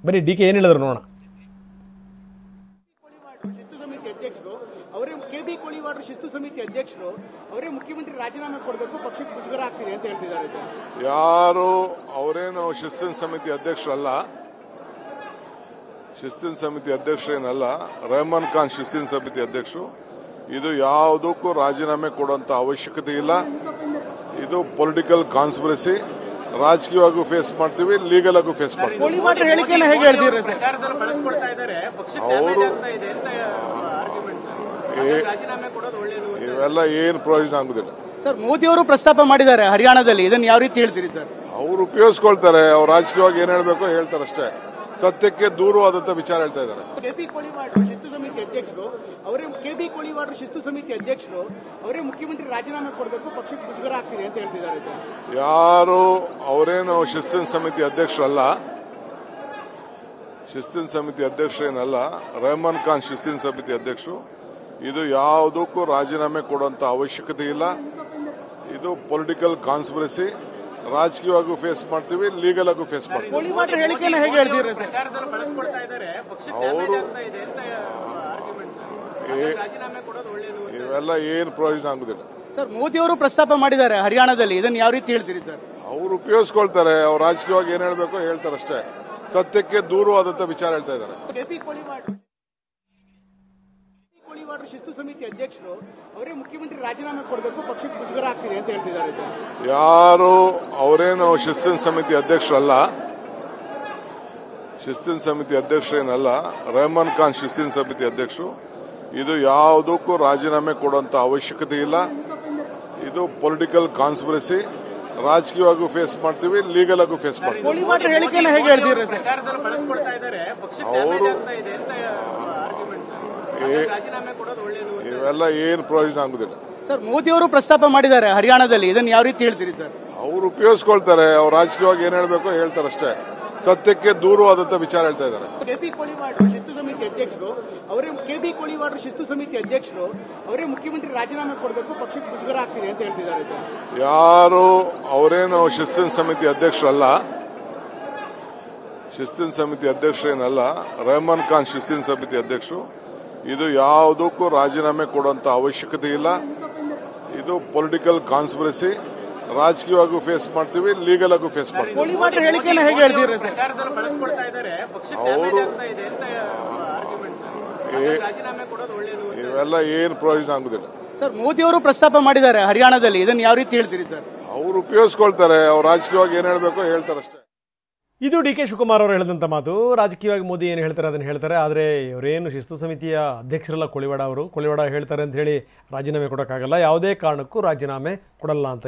ಬನ್ನಿ D K ಏನು ಹೇಳಿದ್ರು ನೋಡೋಣ. ಶಿಸ್ತು ಸಮಿತಿ ಅಧ್ಯಕ್ಷರು ಅವರೇ ಕೆಬಿ ಕೋಳಿವಾಡ್ರು ಶಿಸ್ತು ಸಮಿತಿ ಅಧ್ಯಕ್ಷರು ಅವರೇ ಮುಖ್ಯಮಂತ್ರಿ ರಾಜೀನಾಮೆ ಕೊಡಬೇಕು, ಪಕ್ಷಕ್ಕೆ ಮುಜುಗರ ಆಗ್ತಿದೆ ಅಂತ ಹೇಳ್ತಿದ್ದಾರೆ ಸರ್. ಯಾರು ಅವರೇನು ಶಿಸ್ತಿನ ಸಮಿತಿ ಅಧ್ಯಕ್ಷರಲ್ಲ, ಶಿಸ್ತಿನ ಸಮಿತಿ ಅಧ್ಯಕ್ಷರೇನಲ್ಲ, ರೆಹಮಾನ್ ಖಾನ್ ಶಿಸ್ತಿನ ಸಮಿತಿ ಅಧ್ಯಕ್ಷರು. ಇದು ಯಾವುದಕ್ಕೂ ರಾಜೀನಾಮೆ ಕೊಡುವಂತ ಅವಶ್ಯಕತೆ ಇಲ್ಲ. ಇದು ಪೊಲಿಟಿಕಲ್ ಕಾನ್ಸ್ಪಿರಸಿ. ರಾಜಕೀಯವಾಗೂ ಫೇಸ್ ಮಾಡ್ತೀವಿ, ಲೀಗಲ್ ಆಗು ಫೇಸ್ ಮಾಡ್ತೀವಿ. ಕೋಳಿವಾಡ್ರ ಹೇಳಿಕೆನ ಹೇಗೆ ಹೇಳ್ತೀರಾ ಸರ್? ಅವರು ಇವೆಲ್ಲ ಏನು ಪ್ರಯೋಜನ ಆಗುದಿಲ್ಲ ಸರ್. ಮೋದಿ ಅವರು ಪ್ರಸ್ತಾಪ ಮಾಡಿದ್ದಾರೆ ಹರಿಯಾಣದಲ್ಲಿ, ಇದನ್ನು ಯಾವ ರೀತಿ ಹೇಳ್ತೀರಿ ಸರ್? ಅವರು ಉಪಯೋಗಿಸ್ಕೊಳ್ತಾರೆ, ಅವ್ರು ರಾಜಕೀಯವಾಗಿ ಏನ್ ಹೇಳ್ಬೇಕು ಹೇಳ್ತಾರೆ ಅಷ್ಟೇ. ಸತ್ಯಕ್ಕೆ ದೂರವಾದಂತ ವಿಚಾರ ಹೇಳ್ತಾ ಇದ್ದಾರೆ. ಕೆಬಿ ಕೋಳಿವಾಡ್ರು ಶಿಸ್ತು ಸಮಿತಿ ಅಧ್ಯಕ್ಷರು ಅವರೇ ಕೆಬಿ ಕೋಳಿವಾಡ್ರು ಶಿಸ್ತು ಸಮಿತಿ ಅಧ್ಯಕ್ಷರು ಅವರೇ ಮುಖ್ಯಮಂತ್ರಿ ರಾಜೀನಾಮೆ ಕೊಡಬೇಕು, ಪಕ್ಷಕ್ಕೆ ಮುಜುಗರ ಆಗ್ತಿದೆ ಅಂತ ಹೇಳ್ತಿದ್ದಾರೆ ಸರ್. ಯಾರು ಅವರೇನು ಶಿಸ್ತಿನ ಸಮಿತಿ ಅಧ್ಯಕ್ಷರಲ್ಲ, ಶಿಸ್ತಿನ ಸಮಿತಿ ಅಧ್ಯಕ್ಷರೇನಲ್ಲ, ರೆಹಮಾನ್ ಖಾನ್ ಶಿಸ್ತಿನ ಸಮಿತಿ ಅಧ್ಯಕ್ಷರು. ಇದು ಯಾವುದಕ್ಕೂ ರಾಜೀನಾಮೆ ಕೊಡುವಂತ ಅವಶ್ಯಕತೆ ಇಲ್ಲ. ಇದು ಪೊಲಿಟಿಕಲ್ ಕಾನ್ಸ್ಪಿರಸಿ. ರಾಜಕೀಯವಾಗೂ ಫೇಸ್ ಮಾಡ್ತೀವಿ, ಲೀಗಲ್ ಆಗು ಫೇಸ್ ಮಾಡ್ತೀವಿ. ಕೋಳಿವಾಡ್ರ ಹೇಳಿಕೆನ ಹೇಗೆ ಹೇಳ್ತೀರಾ ಸರ್? ಅವರು ಇವೆಲ್ಲ ಏನು ಪ್ರಯೋಜನ ಆಗುದಿಲ್ಲ ಸರ್. ಮೋದಿ ಅವರು ಪ್ರಸ್ತಾಪ ಮಾಡಿದ್ದಾರೆ ಹರಿಯಾಣದಲ್ಲಿ, ಇದನ್ನು ಯಾವ ರೀತಿ ಹೇಳ್ತೀರಿ ಸರ್? ಅವರು ಉಪಯೋಗಿಸ್ಕೊಳ್ತಾರೆ, ಅವ್ರು ರಾಜಕೀಯವಾಗಿ ಏನ್ ಹೇಳ್ಬೇಕು ಹೇಳ್ತಾರೆ ಅಷ್ಟೇ. ಸತ್ಯಕ್ಕೆ ದೂರವಾದಂತ ವಿಚಾರ ಹೇಳ್ತಾ ಇದ್ದಾರೆ. ಕೆಬಿ ಕೋಳಿವಾಡ್ರು ಶಿಸ್ತು ಸಮಿತಿ ಅಧ್ಯಕ್ಷರು ಅವರೇ ಮುಖ್ಯಮಂತ್ರಿ ರಾಜೀನಾಮೆ ಕೊಡಬೇಕು, ಪಕ್ಷಕ್ಕೆ ಮುಜುಗರ ಆಗ್ತಿದೆ ಅಂತ ಹೇಳ್ತಿದ್ದಾರೆ ಸರ್. ಯಾರು ಅವರೇನು ಶಿಸ್ತಿನ ಸಮಿತಿ ಅಧ್ಯಕ್ಷರಲ್ಲ, ಶಿಸ್ತಿನ ಸಮಿತಿ ಅಧ್ಯಕ್ಷರೇನಲ್ಲ, ರೆಹಮಾನ್ ಖಾನ್ ಶಿಸ್ತಿನ ಸಮಿತಿ ಅಧ್ಯಕ್ಷರು. ಇದು ಯಾವುದಕ್ಕೂ ರಾಜೀನಾಮೆ ಕೊಡುವಂತ ಅವಶ್ಯಕತೆ ಇಲ್ಲ. ಇದು ಪೊಲಿಟಿಕಲ್ ಕಾನ್ಸ್ಪಿರಸಿ. ರಾಜಕೀಯವಾಗೂ ಫೇಸ್ ಮಾಡ್ತೀವಿ, ಲೀಗಲ್ ಆಗು ಫೇಸ್ ಮಾಡ್ತೀವಿ. ಕೋಳಿವಾಡ್ರ ಹೇಳಿಕೆನ ಹೇಗೆ ಹೇಳ್ತೀರಾ ಸರ್? ಅವರು ಇವೆಲ್ಲ ಏನು ಪ್ರಯೋಜನ ಆಗುದಿಲ್ಲ ಸರ್. ಮೋದಿ ಅವರು ಪ್ರಸ್ತಾಪ ಮಾಡಿದ್ದಾರೆ ಹರಿಯಾಣದಲ್ಲಿ, ಇದನ್ನು ಯಾವ ರೀತಿ ಹೇಳ್ತೀರಿ ಸರ್? ಅವರು ಉಪಯೋಗಿಸ್ಕೊಳ್ತಾರೆ, ಅವ್ರು ರಾಜಕೀಯವಾಗಿ ಏನ್ ಹೇಳ್ಬೇಕು ಹೇಳ್ತಾರೆ ಅಷ್ಟೇ. ಸತ್ಯಕ್ಕೆ ದೂರವಾದಂತ ವಿಚಾರ ಹೇಳ್ತಾ ಇದ್ದಾರೆ. ಕೆಬಿ ಕೋಳಿವಾಡ್ರು ಶಿಸ್ತು ಸಮಿತಿ ಅಧ್ಯಕ್ಷರು ಅವರೇ ಕೆಬಿ ಕೋಳಿವಾಡ್ರು ಶಿಸ್ತು ಸಮಿತಿ ಅಧ್ಯಕ್ಷರು ಅವರೇ ಮುಖ್ಯಮಂತ್ರಿ ರಾಜೀನಾಮೆ ಕೊಡಬೇಕು, ಪಕ್ಷಕ್ಕೆ ಮುಜುಗರ ಆಗ್ತಿದೆ ಅಂತ ಹೇಳ್ತಿದ್ದಾರೆ ಸರ್. ಯಾರು ಅವರೇನು ಶಿಸ್ತಿನ ಸಮಿತಿ ಅಧ್ಯಕ್ಷರಲ್ಲ, ಶಿಸ್ತಿನ ಸಮಿತಿ ಅಧ್ಯಕ್ಷರೇನಲ್ಲ, ರೆಹಮಾನ್ ಖಾನ್ ಶಿಸ್ತಿನ ಸಮಿತಿ ಅಧ್ಯಕ್ಷರು. ಇದು ಯಾವುದಕ್ಕೂ ರಾಜೀನಾಮೆ ಕೊಡುವಂತ ಅವಶ್ಯಕತೆ ಇಲ್ಲ. ಇದು ಪೊಲಿಟಿಕಲ್ ಕಾನ್ಸ್ಪಿರಸಿ. ರಾಜಕೀಯವಾಗೂ ಫೇಸ್ ಮಾಡ್ತೀವಿ, ಲೀಗಲ್ ಆಗು ಫೇಸ್ ಮಾಡ್ತೀವಿ. ಕೋಳಿವಾಡ್ರ ಹೇಳಿಕೆನ ಹೇಗೆ ಹೇಳ್ತೀರಾ ಸರ್? ಅವರು ಇವೆಲ್ಲ ಏನು ಪ್ರಯೋಜನ ಆಗುದಿಲ್ಲ ಸರ್. ಮೋದಿ ಅವರು ಪ್ರಸ್ತಾಪ ಮಾಡಿದ್ದಾರೆ ಹರಿಯಾಣದಲ್ಲಿ, ಇದನ್ನು ಯಾವ ರೀತಿ ಹೇಳ್ತೀರಿ ಸರ್? ಅವರು ಉಪಯೋಗಿಸ್ಕೊಳ್ತಾರೆ, ಅವ್ರು ರಾಜಕೀಯವಾಗಿ ಏನ್ ಹೇಳ್ಬೇಕು ಹೇಳ್ತಾರೆ ಅಷ್ಟೇ. ಇದು ಡಿ ಕೆ ಶಿವಕುಮಾರ್ ಅವರು ಹೇಳಿದಂಥ ಮಾತು. ರಾಜಕೀಯವಾಗಿ ಮೋದಿ ಏನು ಹೇಳ್ತಾರೆ ಅದನ್ನು ಹೇಳ್ತಾರೆ, ಆದರೆ ಇವರೇನು ಶಿಸ್ತು ಸಮಿತಿಯ ಅಧ್ಯಕ್ಷರಲ್ಲ ಕೋಳಿವಾಡ ಅವರು. ಕೋಳಿವಾಡ ಹೇಳ್ತಾರೆ ಅಂತ ಹೇಳಿ ರಾಜೀನಾಮೆ ಕೊಡೋಕ್ಕಾಗಲ್ಲ, ಯಾವುದೇ ಕಾರಣಕ್ಕೂ ರಾಜೀನಾಮೆ ಕೊಡಲ್ಲ ಅಂತ